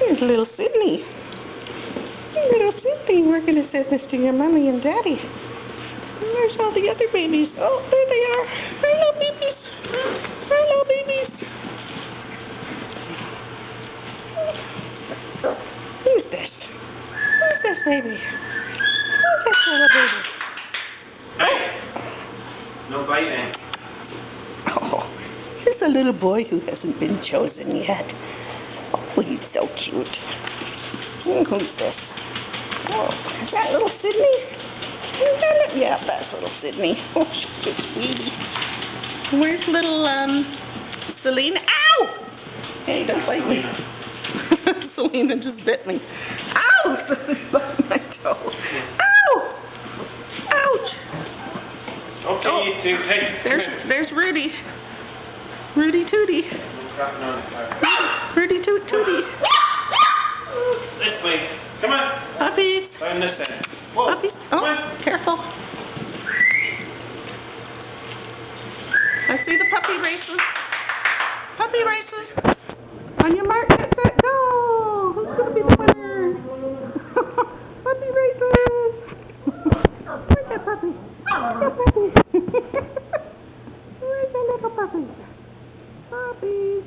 Here's little Sydney. Little Sydney, we're going to send this to your mommy and daddy. And there's all the other babies. Oh, there they are. Hello, babies. Hello, babies. Who's this? Who's this baby? Who's this little baby? Hey! No biting. Oh, here's a little boy who hasn't been chosen yet. Oh, he's so cute. Who's this? Oh, is that little Sydney? Is that it? Yeah, that's little Sydney. Oh, she's a sweetie. Where's little, Selena? Ow! Hey, don't bite me. Selena just bit me. Ow! Bite my toe. Ow! Ouch! Okay, Oh, you two. Hey, there's Rudy. Rudy Tooty. Rudy Toot Tooty. This way. Come on. Puppies. Down this end. Whoa. Puppies. Come Oh, on. careful. I see the puppy races. Puppy races. On your mark, get set, go. Who's going to be the winner? Puppy races. Where's that puppy? Where's that puppy? Where's that little puppy? Puppies.